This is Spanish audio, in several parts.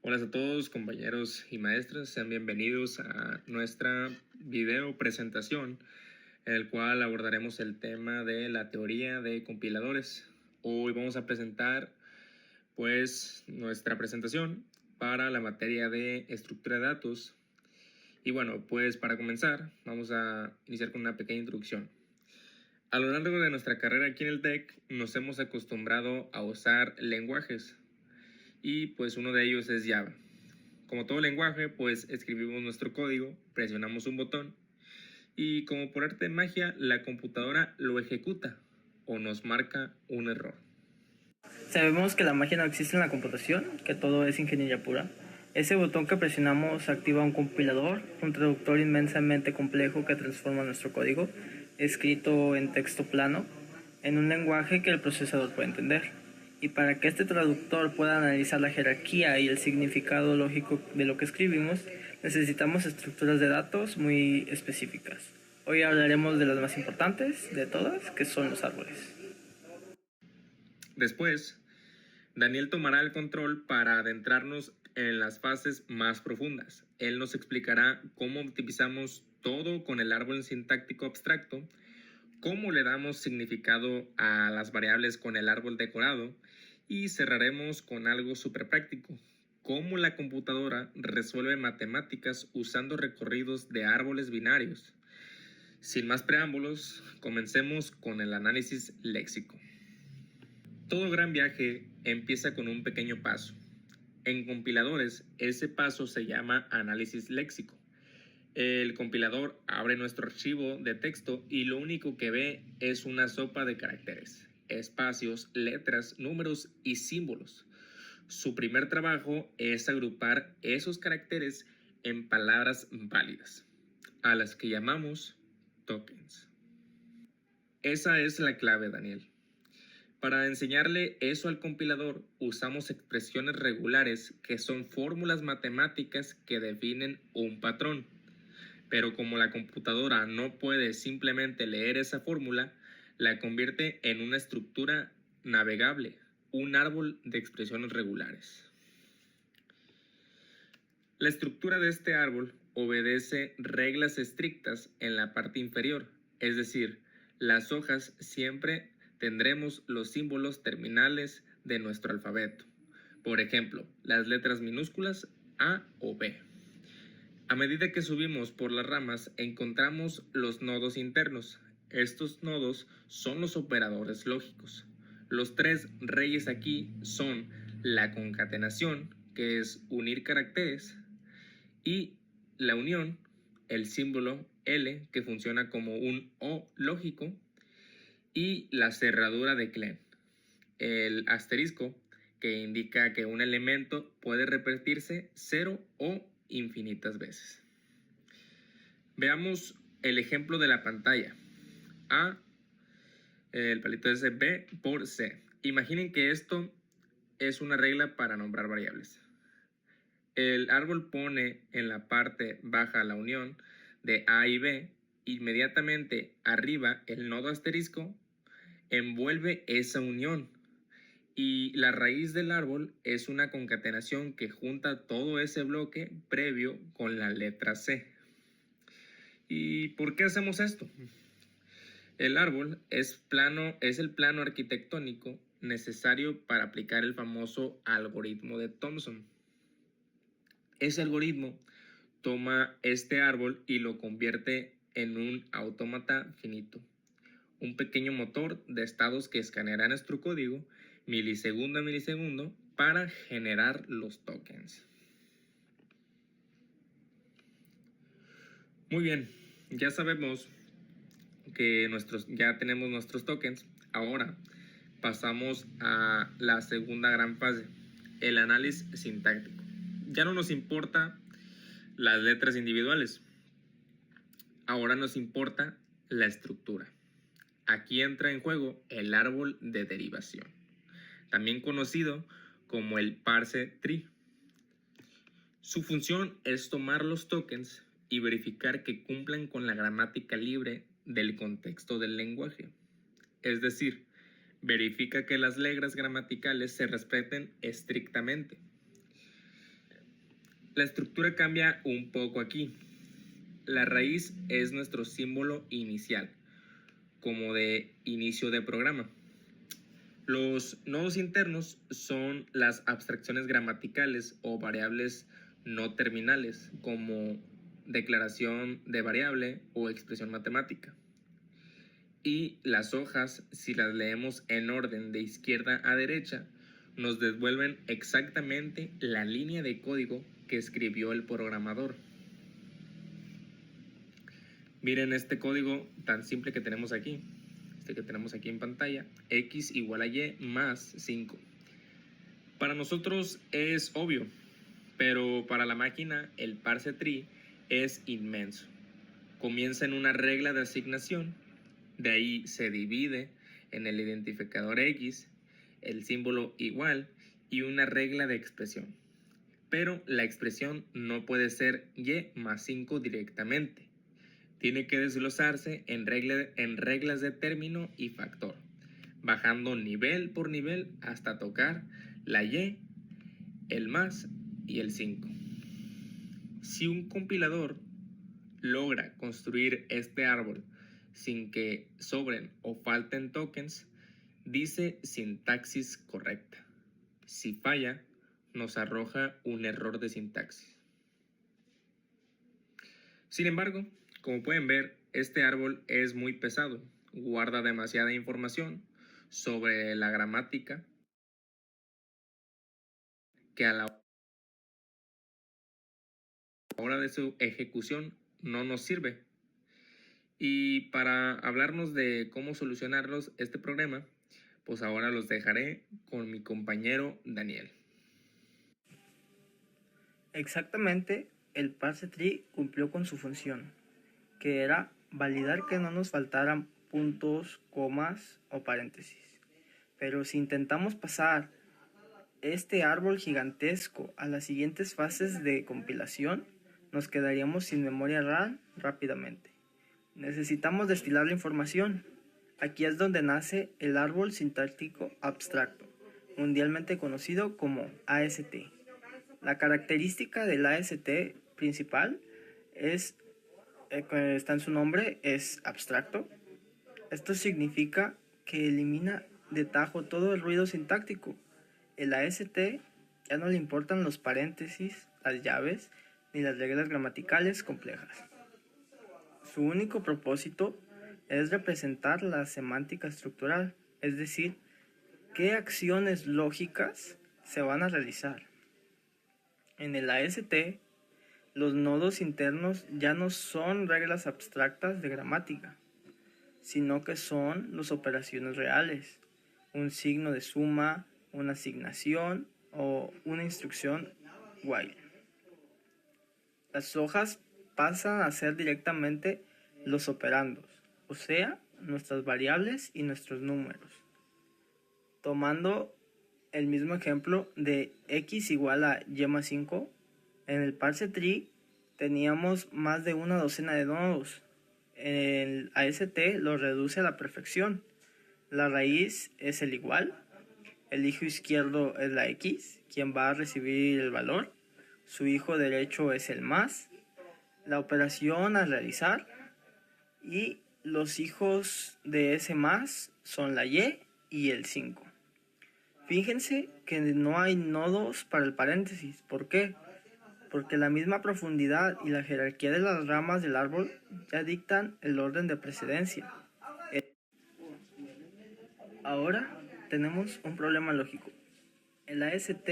Hola a todos, compañeros y maestras, sean bienvenidos a nuestra video presentación en el cual abordaremos el tema de la teoría de compiladores. Hoy vamos a presentar pues nuestra presentación para la materia de estructura de datos. Y bueno, pues para comenzar vamos a iniciar con una pequeña introducción. A lo largo de nuestra carrera aquí en el TEC nos hemos acostumbrado a usar lenguajes y pues uno de ellos es Java. Como todo lenguaje, pues escribimos nuestro código, presionamos un botón y como por arte de magia, la computadora lo ejecuta o nos marca un error. Sabemos que la magia no existe en la computación, que todo es ingeniería pura. Ese botón que presionamos activa un compilador, un traductor inmensamente complejo que transforma nuestro código, escrito en texto plano, en un lenguaje que el procesador puede entender. Y para que este traductor pueda analizar la jerarquía y el significado lógico de lo que escribimos, necesitamos estructuras de datos muy específicas. Hoy hablaremos de las más importantes de todas, que son los árboles. Después, Daniel tomará el control para adentrarnos en las fases más profundas. Él nos explicará cómo optimizamos todo con el árbol sintáctico abstracto, cómo le damos significado a las variables con el árbol decorado y cerraremos con algo súper práctico, cómo la computadora resuelve matemáticas usando recorridos de árboles binarios. Sin más preámbulos, comencemos con el análisis léxico. Todo gran viaje empieza con un pequeño paso. En compiladores, ese paso se llama análisis léxico. El compilador abre nuestro archivo de texto y lo único que ve es una sopa de caracteres, espacios, letras, números y símbolos. Su primer trabajo es agrupar esos caracteres en palabras válidas, a las que llamamos tokens. Esa es la clave, Daniel. Para enseñarle eso al compilador, usamos expresiones regulares que son fórmulas matemáticas que definen un patrón. Pero como la computadora no puede simplemente leer esa fórmula, la convierte en una estructura navegable, un árbol de expresiones regulares. La estructura de este árbol obedece reglas estrictas en la parte inferior, es decir, las hojas siempre tendremos los símbolos terminales de nuestro alfabeto. Por ejemplo, las letras minúsculas A o B. A medida que subimos por las ramas, encontramos los nodos internos. Estos nodos son los operadores lógicos. Los tres reyes aquí son la concatenación, que es unir caracteres, y la unión, el símbolo L, que funciona como un O lógico, y la cerradura de Klein, el asterisco, que indica que un elemento puede repetirse 0 o infinitas veces. Veamos el ejemplo de la pantalla. A, el palito es B por C. Imaginen que esto es una regla para nombrar variables. El árbol pone en la parte baja la unión de A y B. Inmediatamente arriba el nodo asterisco envuelve esa unión. Y la raíz del árbol es una concatenación que junta todo ese bloque previo con la letra C. ¿Y por qué hacemos esto? El árbol es el plano arquitectónico necesario para aplicar el famoso algoritmo de Thomson. Ese algoritmo toma este árbol y lo convierte en un autómata finito, un pequeño motor de estados que escaneará nuestro código milisegundo a milisegundo para generar los tokens. Muy bien, ya sabemos que ya tenemos nuestros tokens. Ahora pasamos a la segunda gran fase, el análisis sintáctico. Ya no nos importa las letras individuales, ahora nos importa la estructura. Aquí entra en juego el árbol de derivación, también conocido como el parse tree. Su función es tomar los tokens y verificar que cumplan con la gramática libre del contexto del lenguaje. Es decir, verifica que las reglas gramaticales se respeten estrictamente. La estructura cambia un poco aquí. La raíz es nuestro símbolo inicial, como de inicio de programa. Los nodos internos son las abstracciones gramaticales o variables no terminales, como declaración de variable o expresión matemática. Y las hojas, si las leemos en orden de izquierda a derecha, nos devuelven exactamente la línea de código que escribió el programador. Miren este código tan simple que tenemos aquí. Este que tenemos aquí en pantalla, x igual a y más 5. Para nosotros es obvio, pero para la máquina el parse tree es inmenso. Comienza en una regla de asignación, de ahí se divide en el identificador x, el símbolo igual y una regla de expresión. Pero la expresión no puede ser y más 5 directamente. Tiene que desglosarse en reglas de término y factor, bajando nivel por nivel hasta tocar la y, el más y el 5. Si un compilador logra construir este árbol sin que sobren o falten tokens, dice sintaxis correcta. Si falla, nos arroja un error de sintaxis. Sin embargo, como pueden ver, este árbol es muy pesado, guarda demasiada información sobre la gramática que a la hora de su ejecución no nos sirve. Y para hablarnos de cómo solucionarlos este problema, pues ahora los dejaré con mi compañero Daniel. Exactamente, el parse tree cumplió con su función, que era validar que no nos faltaran puntos, comas o paréntesis. Pero si intentamos pasar este árbol gigantesco a las siguientes fases de compilación, nos quedaríamos sin memoria RAM rápidamente. Necesitamos destilar la información. Aquí es donde nace el árbol sintáctico abstracto, mundialmente conocido como AST. La característica del AST principal está en su nombre, es abstracto. Esto significa que elimina de tajo todo el ruido sintáctico. El AST ya no le importan los paréntesis, las llaves ni las reglas gramaticales complejas. Su único propósito es representar la semántica estructural, es decir, qué acciones lógicas se van a realizar. En el AST, los nodos internos ya no son reglas abstractas de gramática, sino que son las operaciones reales, un signo de suma, una asignación o una instrucción while. Las hojas pasan a ser directamente los operandos, o sea, nuestras variables y nuestros números. Tomando el mismo ejemplo de x igual a y más 5, en el parse tree teníamos más de una docena de nodos. El AST lo reduce a la perfección. La raíz es el igual, el hijo izquierdo es la x, quien va a recibir el valor, su hijo derecho es el más, la operación a realizar y los hijos de ese más son la y el 5. Fíjense que no hay nodos para el paréntesis. ¿Por qué? Porque la misma profundidad y la jerarquía de las ramas del árbol ya dictan el orden de precedencia. Ahora tenemos un problema lógico. El AST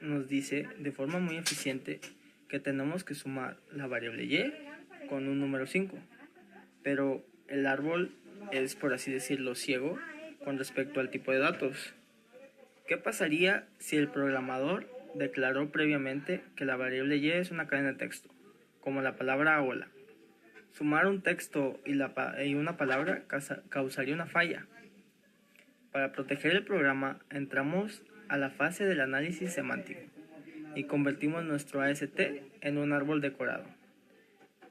nos dice de forma muy eficiente que tenemos que sumar la variable y con un número 5, pero el árbol es, por así decirlo, ciego con respecto al tipo de datos. ¿Qué pasaría si el programador declaró previamente que la variable y es una cadena de texto, como la palabra hola? Sumar un texto y una palabra causaría una falla. Para proteger el programa, entramos a la fase del análisis semántico y convertimos nuestro AST en un árbol decorado.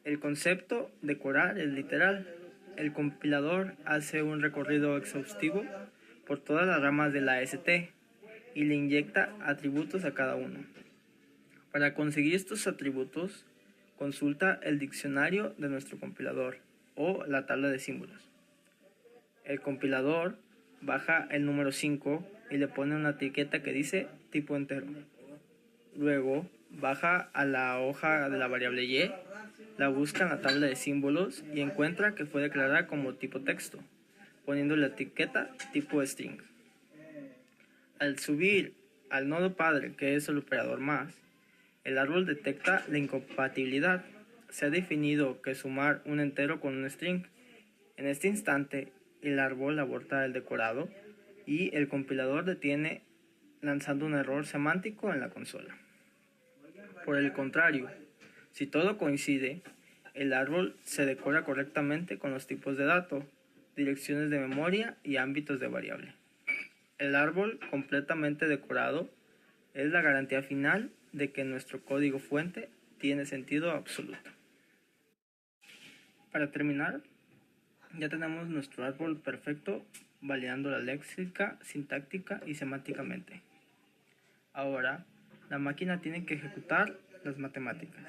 El concepto decorar es literal. El compilador hace un recorrido exhaustivo por todas las ramas del AST y le inyecta atributos a cada uno. Para conseguir estos atributos, consulta el diccionario de nuestro compilador o la tabla de símbolos. El compilador baja el número 5 y le pone una etiqueta que dice tipo entero. Luego baja a la hoja de la variable y, la busca en la tabla de símbolos y encuentra que fue declarada como tipo texto, poniendo la etiqueta tipo string. Al subir al nodo padre, que es el operador más, el árbol detecta la incompatibilidad. Se ha definido que sumar un entero con un string. En este instante, el árbol aborta el decorado y el compilador detiene lanzando un error semántico en la consola. Por el contrario, si todo coincide, el árbol se decora correctamente con los tipos de dato, direcciones de memoria y ámbitos de variable. El árbol completamente decorado es la garantía final de que nuestro código fuente tiene sentido absoluto. Para terminar, ya tenemos nuestro árbol perfecto, validando la léxica, sintáctica y semánticamente. Ahora, la máquina tiene que ejecutar las matemáticas.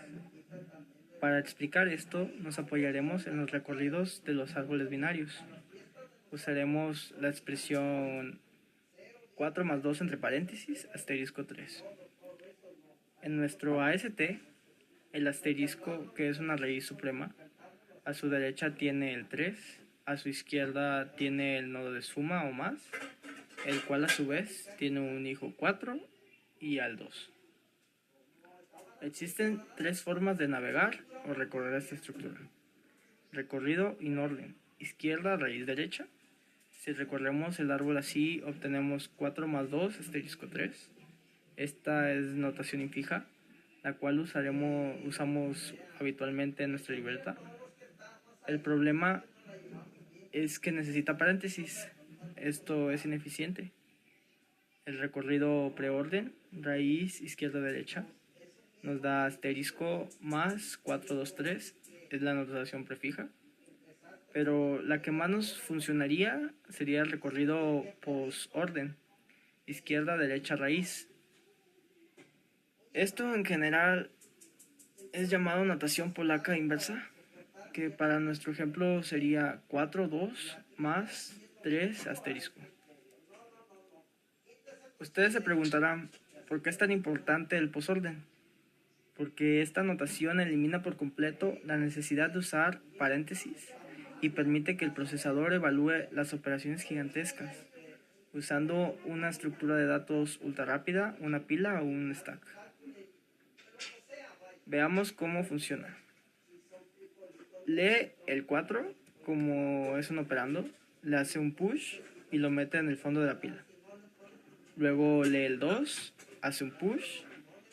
Para explicar esto, nos apoyaremos en los recorridos de los árboles binarios. Usaremos la expresión 4 más 2 entre paréntesis, asterisco 3. En nuestro AST, el asterisco, que es una raíz suprema, a su derecha tiene el 3, a su izquierda tiene el nodo de suma o más, el cual a su vez tiene un hijo 4 y al 2. Existen tres formas de navegar o recorrer esta estructura. Recorrido in orden, izquierda, raíz derecha. Si recorremos el árbol así, obtenemos 4 más 2, asterisco 3. Esta es notación infija, la cual usamos habitualmente en nuestra libreta. El problema es que necesita paréntesis. Esto es ineficiente. El recorrido preorden, raíz izquierda-derecha, nos da asterisco más 4, 2, 3, es la notación prefija. Pero la que más nos funcionaría sería el recorrido posorden, izquierda-derecha raíz. Esto en general es llamado notación polaca inversa, que para nuestro ejemplo sería 4, 2 más 3 asterisco. Ustedes se preguntarán, ¿por qué es tan importante el posorden? Porque esta notación elimina por completo la necesidad de usar paréntesis y permite que el procesador evalúe las operaciones gigantescas, usando una estructura de datos ultra rápida, una pila o un stack. Veamos cómo funciona. Lee el 4, como es un operando, le hace un push y lo mete en el fondo de la pila. Luego lee el 2, hace un push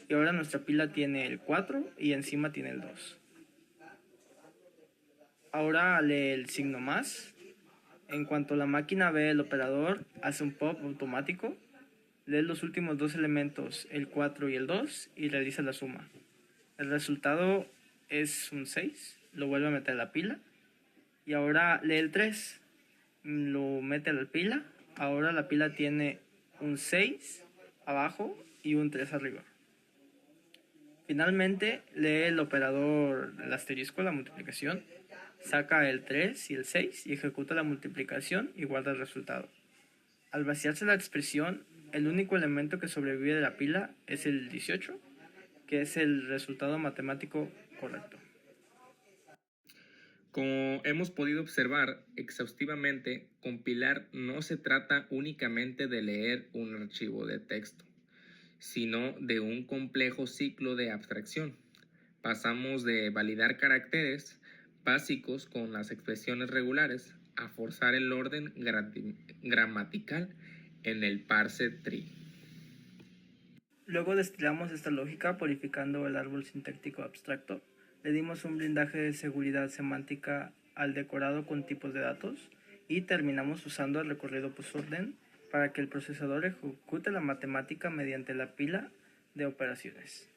y ahora nuestra pila tiene el 4 y encima tiene el 2. Ahora lee el signo más. En cuanto la máquina ve el operador, hace un pop automático, lee los últimos dos elementos, el 4 y el 2, y realiza la suma. El resultado es un 6, lo vuelve a meter a la pila, y ahora lee el 3, lo mete a la pila, ahora la pila tiene un 6 abajo y un 3 arriba. Finalmente lee el operador, el asterisco, la multiplicación, saca el 3 y el 6 y ejecuta la multiplicación y guarda el resultado. Al vaciarse la expresión, el único elemento que sobrevive de la pila es el 18, que es el resultado matemático correcto. Como hemos podido observar exhaustivamente, compilar no se trata únicamente de leer un archivo de texto, sino de un complejo ciclo de abstracción. Pasamos de validar caracteres básicos con las expresiones regulares a forzar el orden gramatical en el parse tree. Luego destilamos esta lógica purificando el árbol sintáctico abstracto. Le dimos un blindaje de seguridad semántica al decorado con tipos de datos y terminamos usando el recorrido posorden para que el procesador ejecute la matemática mediante la pila de operaciones.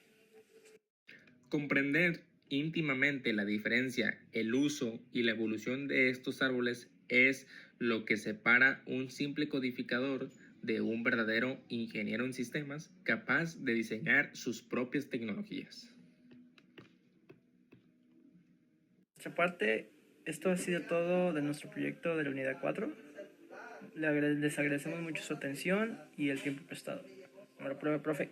Comprender íntimamente la diferencia, el uso y la evolución de estos árboles es lo que separa un simple codificador de un verdadero ingeniero en sistemas capaz de diseñar sus propias tecnologías. Por nuestra parte, esto ha sido todo de nuestro proyecto de la unidad 4. Les agradecemos mucho su atención y el tiempo prestado. Ahora prueba, profe.